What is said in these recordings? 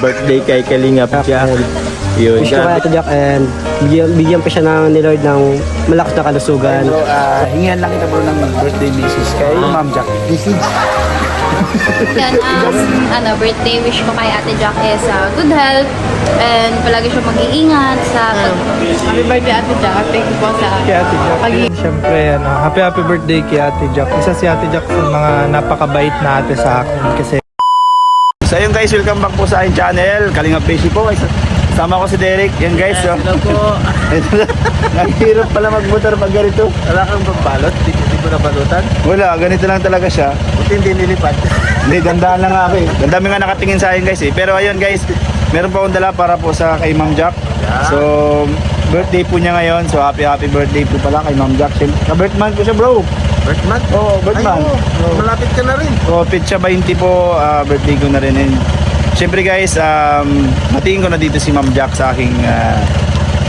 birthday kay Kalingap Jack. Yun. Wish ko kay Ate Jack and bigyan pa siya ni Lord ng malakas na kalusugan. Bro, hingihan lang kita bro ng birthday message kay Ma'am Jack. Yan, birthday wish ko kay Ate Jack is good health and palagi siya mag-iingat sa Happy birthday Ate Jack. Thank you po sa Kay Ate Jack. Siyempre, happy birthday kay Ate Jack. Isa si Ate Jack sa mga napakabait na ate sa akin kasi So ayun guys, welcome back po sa aking channel. Kalingap Beshi po guys. Sama ko si Derek. Yan guys. Hello po. Nahihirap pala magmotor pag ganito. Wala kang pagbalot? Hindi ko nabalutan? Wala, ganito lang talaga siya. Buti hindi nilipad. Hindi, dandaan lang ako eh. Ang dami nga nakatingin sa akin guys eh. Pero ayun guys, meron pa akong dala para po sa kay Ma'am Jack. So, birthday po niya ngayon. So, happy birthday po pala kay Ma'am Jack. Ka-birthman po siya bro. Birthman? Oo, birthman. Malapit ka na rin. So, pitcha 20 po, birthday ko na rin. And, syempre guys, matiin ko na dito si Ma'am Jack sa aking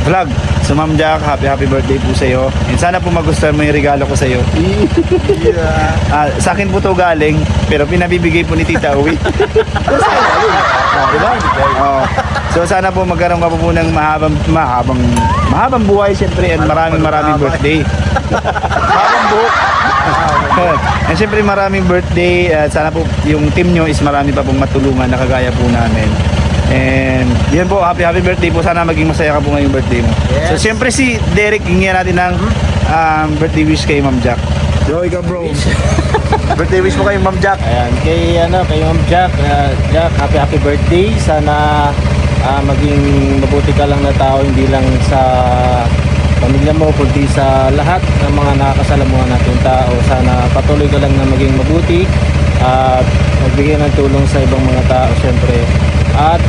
vlog. So Ma'am Jack, happy birthday po sa iyo. And sana po magustuhan mo yung regalo ko sa iyo. Sa akin po to galing, pero pinabibigay po ni Tita Uwi. Diba? Oh. So sana po magkaroon ka po ng mahabang buhay syempre and maraming birthday. Mahabang buhok. And syempre maraming birthday at sana po yung team nyo is marami pa pong matulungan na kagaya po namin. And yun po, happy birthday po. Sana maging masaya ka po ngayong birthday mo. Yes. So syempre si Derek, hingyan natin ng birthday wish kay Ma'am Jack. Bro, ikaw bro. Birthday wish mo kay Ma'am Jack. Ayan, kay Ma'am Jack, Jack, happy birthday. Sana maging mabuti ka lang na tao, hindi lang sa pamilya mo, kundi sa lahat ng mga nakakasalamuhan natin tao. Sana patuloy ka lang na maging mabuti at magbigay ng tulong sa ibang mga tao syempre. At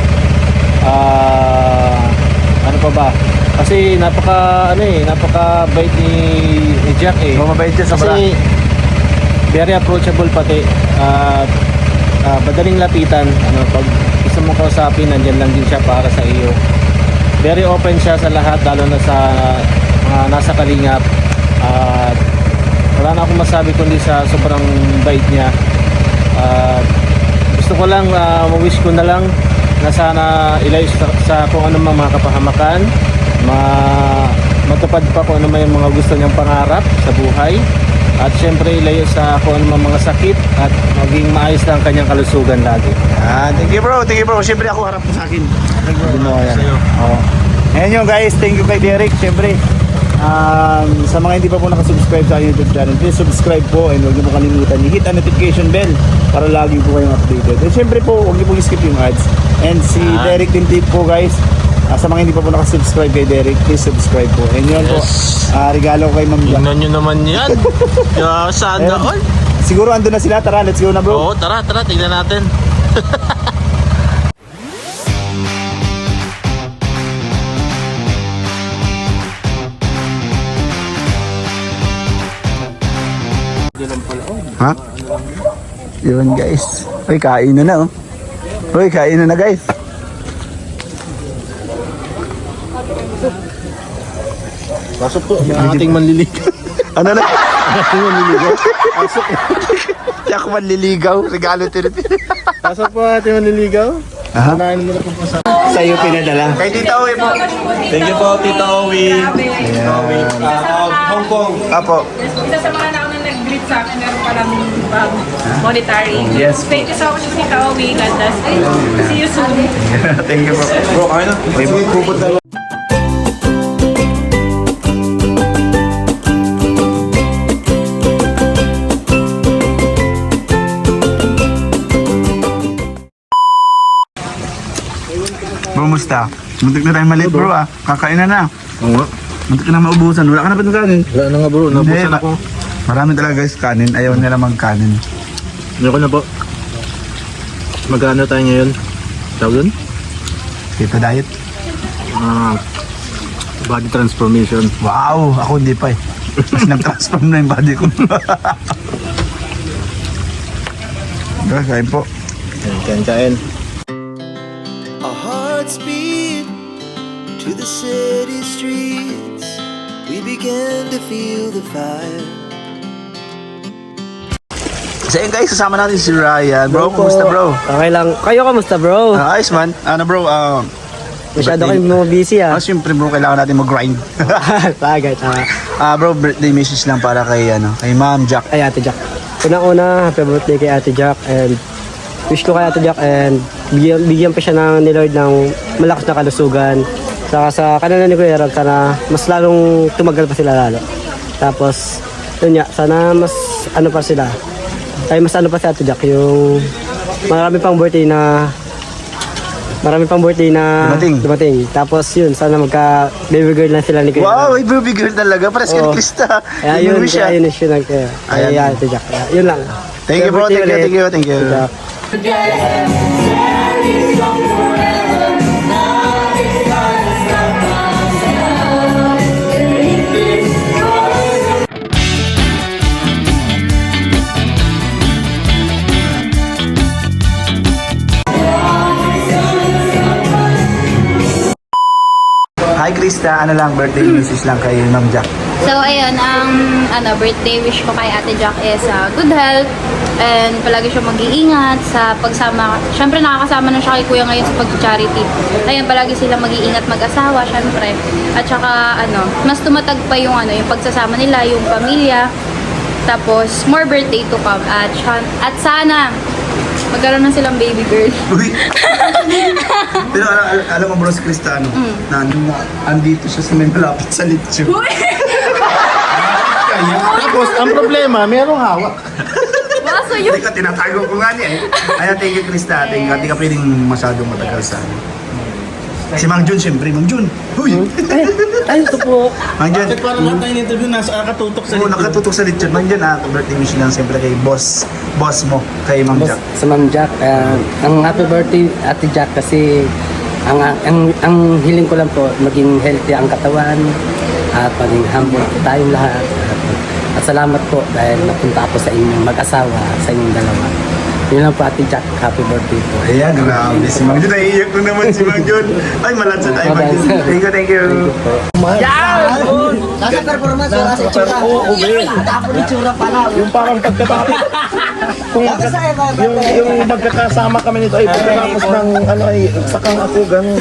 ano pa ba? Kasi napaka-bait ni Jack eh. Mabait siya sobra. Kasi very approachable pati at madaling lapitan. Pag gusto mo kausapin, nandiyan lang din siya para sa iyo. Very open siya sa lahat, lalo na sa mga nasa Kalingap. At wala na akong masabi kundi sa sobrang bait niya. Gusto ko lang, ma-wish ko na lang na sana ilayo sa kung ano mga kapahamakan, matupad pa kung ano yung mga gusto niyang pangarap sa buhay. At syempre ilayo sa kung ano mga sakit at maging maayos lang kanyang kalusugan lagi. Thank you bro. Syempre ako harap mo sa akin. Ayan yun guys, thank you kay Derek. Syempre, sa mga hindi pa po nakasubscribe sa YouTube channel, please subscribe po and huwag niyo po kalimutan i-hit ang notification bell para lagi po kayong updated. And syempre po, huwag niyo po skip yung ads. And si Derek din tip po guys, sa mga hindi pa po nakasubscribe kay Derek, please subscribe po. And yun po, regalo ko kay Ma'am Jack. Tingnan nyo naman yan. Sana all. Siguro ando na sila, tara, let's go na bro. Oo, tara, tingnan natin. Ha? Yun guys. Uy, kain na oh. Uy, kain na guys. Pasok po, ang ating manliligaw. Ano na? Ating manliligaw? Pasok. Di ako manliligaw. Regalo tinitid. Pasok po ating manliligaw. Aha. Unahin mo na po sa... Sa'yo pinadala. Kay Tita Uwi po. Thank you po, Tita Owi. Hong Kong. Apo. isa sa mga naunang nag-greet sa akin, meron palang monetary. Yes. Thank you so much, Tita Owi. God bless. See you soon. Thank you po. Bro, kaya na. May pupunta lang. Kumusta? Muntik na tayo maliit bro Kakain na. Oo nga. Muntik na maubusan. Wala ka na pa ng kanin. Wala na nga bro, nabusan ako. Marami talaga guys kanin. Ayaw nila magkanin. Ayoko na po. Magkano tayo ngayon? Tawag doon? Keto diet. Body transformation. Wow! Ako hindi pa eh. Mas nag-transform na yung body ko. Kain po. Kain. Our hearts beat to the city streets. We began to feel the fire. So yun guys, kasama natin si Ryan. Bro, kumusta bro? Okay lang. Kayo kamusta bro? Ayos man. Ano bro, Masyado kayong mga busy Siyempre bro, kailangan natin mag-grind. Bagay, tama. Bro, birthday message lang para kay, kay Ma'am Jack. Ay, Ate Jack. Unang-una, happy birthday kay Ate Jack and wish ko kay Ate Jack and bigyan pa siya ni Lord ng malakas na kalusugan. Saka sa kanila ni Kuya Rob, sana mas lalong tumagal pa sila lalo. Tapos, yun nga, sana mas ano pa sila. Ay, mas ano pa si Ate Jack, yung marami pang birthday na dumating. Tapos yun, sana magka baby girl na sila ni Kuya Wow, Rob. ay baby girl talaga. Pares ka ni Oo. Krista. Kaya yun siya nagkaya. Ay, Ate Jack. Kaya, yun lang. Thank you bro, Happy birthday thank you, ulit. thank you. Ate Jack. Hi Krista, ano lang, birthday message lang kay Ma'am Jack. So, ayun, ang birthday wish ko kay Ate Jack is good health and palagi siya mag-iingat sa pagsama. Siyempre, nakakasama na siya kay Kuya ngayon sa pag-charity. Ayun, palagi sila mag-iingat mag-asawa, siyempre. At saka, mas tumatag pa yung, yung pagsasama nila, yung pamilya. Tapos, more birthday to come. At sana, magkaroon na silang baby girl. Uy! Pero alam mo bro si Krista, andito siya sa may malapit sa litsyo. Tapos, ang problema, merong hawak. Baso yun. Hindi ka tinatago ko nga niya eh. Ayan, thank you Krista. Hindi ka pwedeng masyadong matagal sa Si Mang Jun, siyempre. Mang Jun! Uy! Ay, ito po. Mang Jun! Bakit parang lahat tayo interview nasa katutok sa Oo, nakatutok sa litsyon. Mang Jun, birthday wish lang siyempre kay boss mo, kay Mang Jack. Sa Ma'am Jack, ang happy birthday Ate Jack kasi ang hiling ko lang po maging healthy ang katawan at maging humble po tayong lahat. At salamat po dahil napunta ako sa inyong mag-asawa, sa inyong dalawa. Yun lang po Ate Jack, happy birthday po. Ayan, grabe si Mang Jun. Naiiyak ko naman si Mang Jun. Ay, malansad tayo Mang Jun. Thank you, thank you. Nasa performance, wala sa itsura. Tapos itsura pala. Yung parang pagkatapos. yung magkakasama kami nito ay pagkatapos ng ay sakang ako ganun.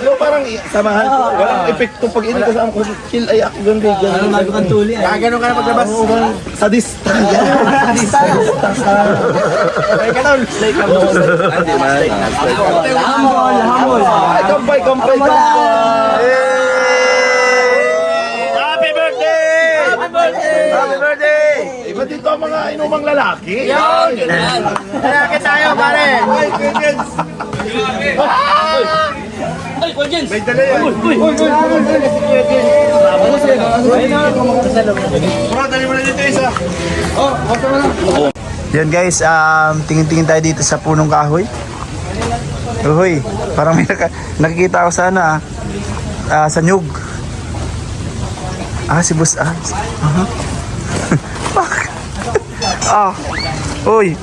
Yung parang samahan ko, walang epekto pag hindi kasama ko, chill ay ako ganun ganun. Magkakang tuli. Ganun ka na paglabas. Sadist. Kampay. Happy birthday! Happy birthday! Iba dito ang mga inumang lalaki. Yan! Lalaki tayo, pare. May dala yan. Bro, dali mo na dito isa. Yan guys, tingin-tingin tayo dito sa punong kahoy. Uy, parang may nakikita ako sana sa nyug. Si boss. Bakit? Uy.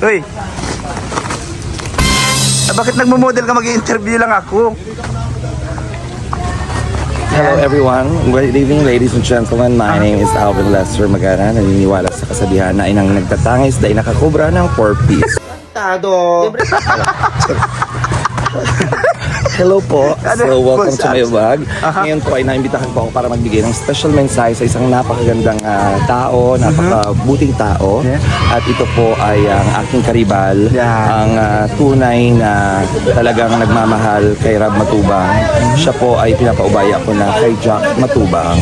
Bakit nagmo-model ka, mag-i-interview lang ako? Hello everyone. Good evening ladies and gentlemen. My name is Alvin Lester Magana. Naniniwala sa kasabihan na inang nagtatangis dahil nakakobra ng 4-piece. Hello po. So welcome to my vlog. Ngayon po ay naimbitahan po ako para magbigay ng special mensahe sa isang napakagandang tao, napakabuting tao. At ito po ay ang aking karibal, ang tunay na talagang nagmamahal kay Rab Matubang. Siya po ay pinapaubaya ko na kay Jack Matubang.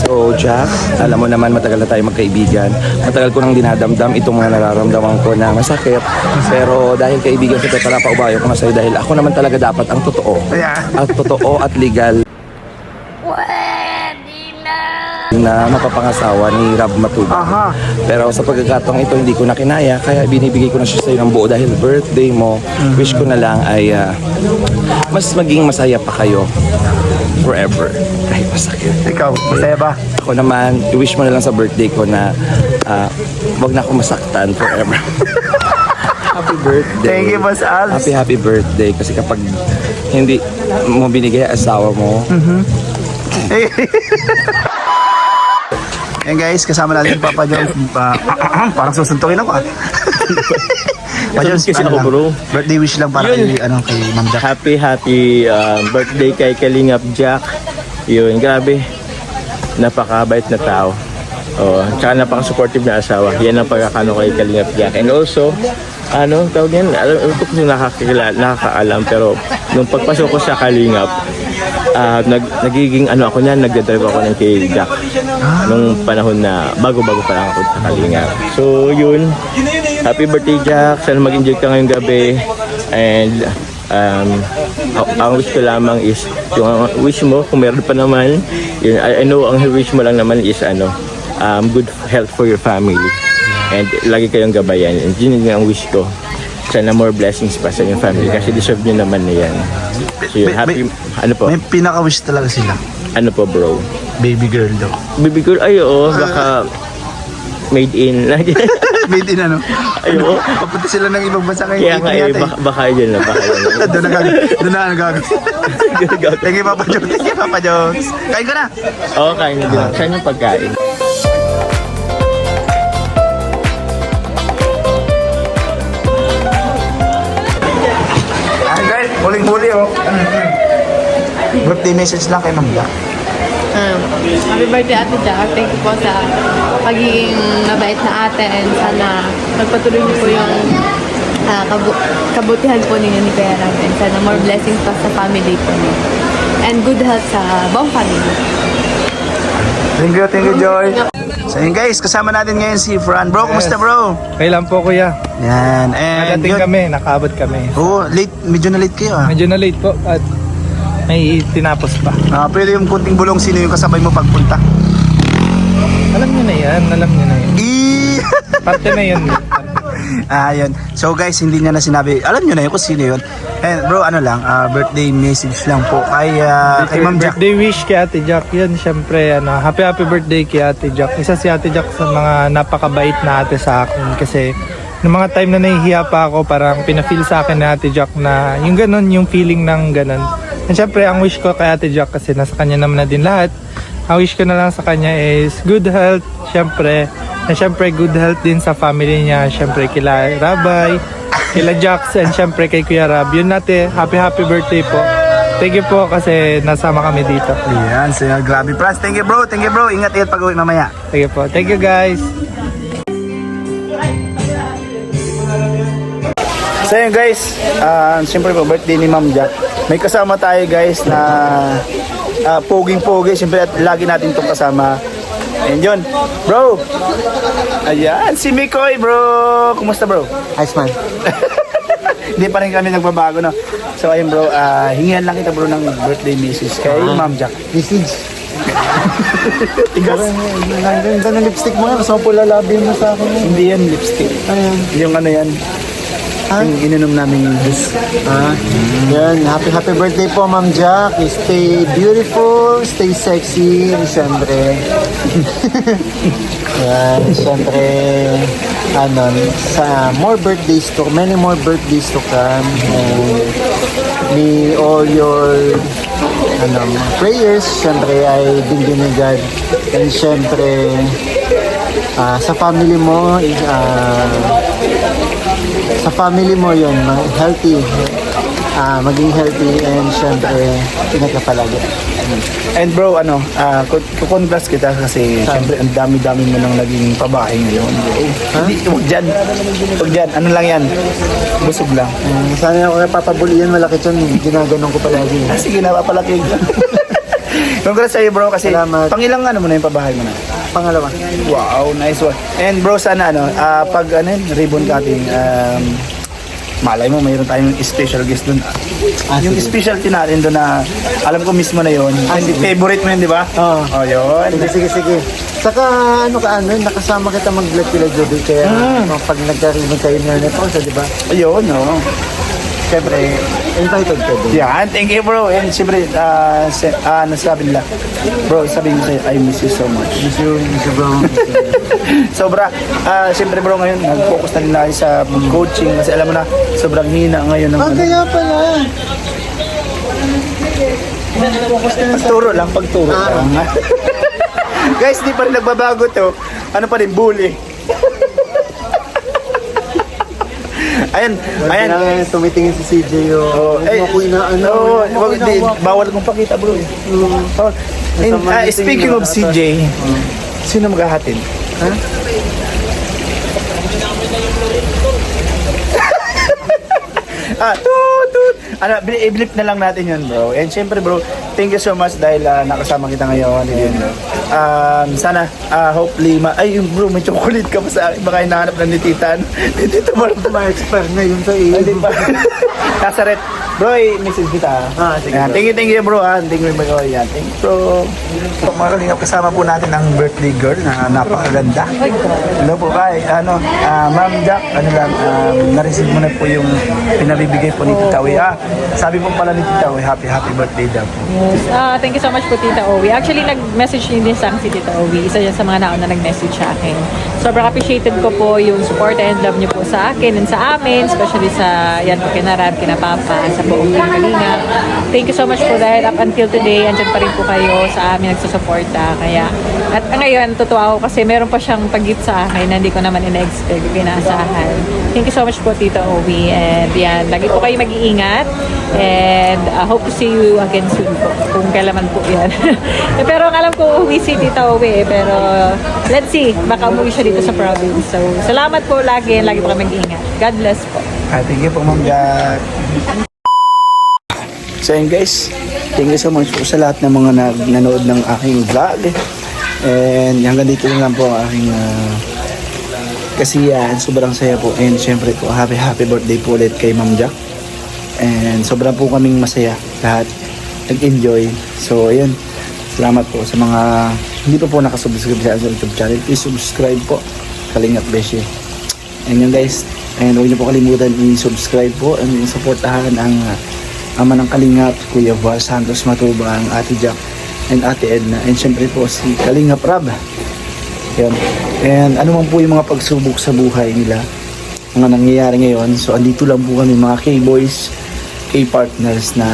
So Jack, alam mo naman matagal na tayo magkaibigan. Matagal ko nang dinadamdam itong mga nararamdaman ko na masakit. Pero dahil kaibigan kita, pinapaubaya ko na sa'yo dahil ako naman talaga dapat ang totoo. At totoo at legal na mapapangasawa ni Rab Matubang. Pero sa pagkakataong ito hindi ko na kinaya, kaya binibigay ko na siya sa'yo ng buo dahil birthday mo. Wish ko na lang ay mas maging masaya pa kayo forever kahit masakit. Ikaw, masaya ba? Ako naman, i-wish mo na lang sa birthday ko na wag na ako masaktan forever. Happy birthday. Thank you, Boss Alves. Happy birthday. Kasi kapag hindi mo binigay ang asawa mo, Ayan guys, kasama natin si Papa Jones. Parang susuntukin ako ah. Papa Jones, Kasi ano ako, lang, bro. birthday wish lang para Yun. kay Ma'am Jack. Happy birthday kay Kalingap Jack. Yun, grabe. Napakabait na tao. Oh, tsaka napaka-supportive na asawa. Yan ang pagkakano kay Kalingap Jack. And also, tawag yan, alam ko kung nakakaalam, pero nung pagpasok ko sa Kalingap, nagiging ako niyan, nagdadrive ako ng kay Jack. Nung panahon na bago-bago pa lang ako sa Kalingap. So, yun. Happy birthday, Jack. Sana mag-enjoy ka ngayong gabi. And, ang wish ko lamang is, yung wish mo, kung meron pa naman, yun, I know ang wish mo lang naman is, good health for your family. And lagi kayong gabayan. And yun yung ang wish ko. Sana more blessings pa sa inyong family kasi deserve nyo naman na yan. So yun, happy, ano po? May pinaka-wish talaga sila. Ano po, bro? Baby girl daw. Baby girl, ay oo, baka made in. Made in ano? Ay oo. Papunta sila ng ibang bansa ngayon. Kaya nga baka yun na, baka yun na. Doon na nagagawin. Thank you, Papa Jones. Thank you, Papa Jones. Kain ka na. Oo, kain na din. Saan yung pagkain? Guys, huling-huli oh. Birthday message lang kay Ma'am Jack. Happy birthday, Ate Jack. Thank you po sa pagiging mabait na ate and sana magpatuloy niyo po yung kabutihan po ninyo ni Kuya Ram and sana more blessings pa sa family po niyo. And good health sa buong family. Thank you, Joy. So yun guys, kasama natin ngayon si Fran. Bro, kumusta bro? Kailan po kuya? Yan, and Nagating kami, nakaabot kami. Oh, late, medyo na late kayo ah. Medyo na late po at may tinapos pa. Pwede yung kunting bulong, sino yung kasabay mo pagpunta? Alam niyo na yan, alam niyo na yan. Parte na yun. Yun. So guys, hindi niya na sinabi. Alam niyo na yun kung sino yun. And bro, ano lang, birthday message lang po kay Ma'am Jack. Birthday wish kay Ate Jack. Yun, syempre, happy birthday kay Ate Jack. Isa si Ate Jack sa mga napakabait na ate sa akin. Kasi, noong mga time na nahihiya pa ako, parang pinafeel sa akin na Ate Jack na yung ganun, yung feeling ng ganun. And syempre, ang wish ko kay Ate Jack, kasi nasa kanya naman na din lahat, ang wish ko na lang sa kanya is good health, syempre. And syempre, good health din sa family niya. Syempre, kila Rabay, kila Jax, and syempre kay Kuya Rab. Yun natin, happy birthday po. Thank you po kasi nasama kami dito. Yan, so grabe Franz. Thank you bro. Ingat pag-uwi mamaya. Thank you po. Thank you guys. So yun guys, siyempre po birthday ni Ma'am Jack. May kasama tayo guys na poging-pogi. Siyempre lagi natin itong kasama. And yun, bro. Ayan, si Mikoy bro. Kumusta bro? Ice man. Hindi pa rin kami nagbabago no. So ayun bro, hingihan lang kita bro ng birthday message kay Ma'am Jack. Message. Tigas. Ganda ng lipstick mo yan. Gusto mo pula labi mo sa akin. Hindi yan lipstick. Yung ano yan. Yung ininom namin yung juice. Yan. Happy birthday po, Ma'am Jack. Stay beautiful, stay sexy, syempre. Yan, syempre, more birthdays to, many more birthdays to come. And may all your prayers, syempre, ay bigyan ni God. And syempre, sa family mo, yun, healthy, maging healthy, and syempre, ingat ka palagi. And bro, kukongrats kita kasi syempre ang dami-dami mo nang naging pabahay ngayon. Hindi, huwag dyan. Ano lang yan? Busog lang. Sana ako kaya papabulian, malaki yun, ginaganon ko palagi. Sige, napapalaki ka. Congrats sa'yo bro kasi Salamat. pangilang mo na yung pabahay mo na? Pangalawa. Wow, nice one. And bro, sana pag ribbon cutting, malay mo, mayroon tayong special guest dun. Yung sige. specialty natin dun na alam ko mismo na yun. Favorite mo yun, di ba? Oo. Oh, yun. Sige. Saka nakasama kita mag-vlog kila Jody, kaya pag nagka-ribbon kayo na nito, di ba? Ayun, no. Siyempre, Entitled ka din. yan. Thank you, bro. And siyempre, nasabi nila, bro, sabihin ko sa'yo, I miss you so much. Miss you bro. Sobra. Siyempre, bro, ngayon, nag-focus na rin tayo sa coaching kasi alam mo na, sobrang hina ngayon ng Kaya pala. pagturo lang. Guys, di pa rin nagbabago to. Ano pa rin, bully. Ayan. Tumitingin si CJ yung Bawal kong pakita, bro. Bawal. And, speaking of CJ, sino maghahatid? Tut. Ano, i-blip na lang natin yun, bro. And syempre, bro, thank you so much dahil nakasama kita ngayon. Sana, hopefully, bro, may chocolate ka pa sa akin. Baka hinahanap na ni Tita. Ni Tita Mark. ma-expire na yun sa iyo. Hindi pa. Nasa red. Bro, message kita. Sige, Ayan, thank you, bro. Thank you, bro. Yan. Thank you, bro. So, mga kalingap, kasama po natin ang birthday girl na napakaganda. Hello po, bye. Ma'am Jack, na-receive mo na po yung pinabibigay po ni Tita Uy. Sabi po pala ni Tita Uy, happy birthday daw po. Yes. Thank you so much po, Tita Owi. Actually, nag-message din sa akin si Tita Owi. Isa yan sa mga nauna nag-message sa akin. Sobrang appreciated ko po yung support and love niyo po sa akin and sa amin, especially sa yan po kina Rab, kina Papa, sa buong Team Kalinga. Thank you so much po dahil up until today, andyan pa rin po kayo sa amin nagsusuporta. Kaya, at ngayon, totoo ako kasi meron pa siyang pag-gift sa akin na hindi ko naman ina-expect, pinaasahan. Thank you so much po, Tita Owi. And yan, lagi po kayo mag-iingat. And hope to see you again soon po, kung kailan po yan. Pero ang alam ko, uwi si Tita Owi pero let's see, baka umuwi siya dito sa province. So, salamat po lagi po kayo mag-iingat. God bless po. Thank you po, Ma'am Jack. So yun guys, thank you so much po sa lahat ng mga nanood ng aking vlog. And hanggang dito lang po ang aking kasiyahan. Sobrang saya po. And syempre po, happy birthday po ulit kay Ma'am Jack. And sobrang po kaming masaya lahat. Nag-enjoy. So ayun, salamat po sa mga hindi pa po nakasubscribe sa YouTube channel. Please subscribe po. Kalingap Beshi. And yun guys, and huwag niyo po kalimutan i-subscribe po and i-supportahan ang ama ng Kalingap, Kuya Val Santos Matubang, Ate Jack, and Ate Edna. And syempre po si Kalingap Rab. Yan. And ano man po yung mga pagsubok sa buhay nila, mga nangyayari ngayon. So andito lang po kami mga K-boys, K-partners na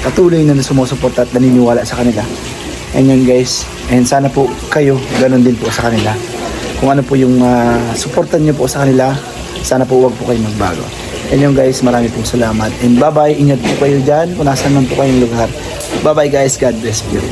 patuloy na sumusuporta at naniniwala sa kanila. And yun guys, and sana po kayo ganun din po sa kanila. Kung ano po yung supportan nyo po sa kanila, sana po huwag po kayo magbago. And yun guys, marami pong salamat. And bye-bye, ingat po kayo dyan kung nasan man po kayong lugar. Bye-bye guys, God bless you.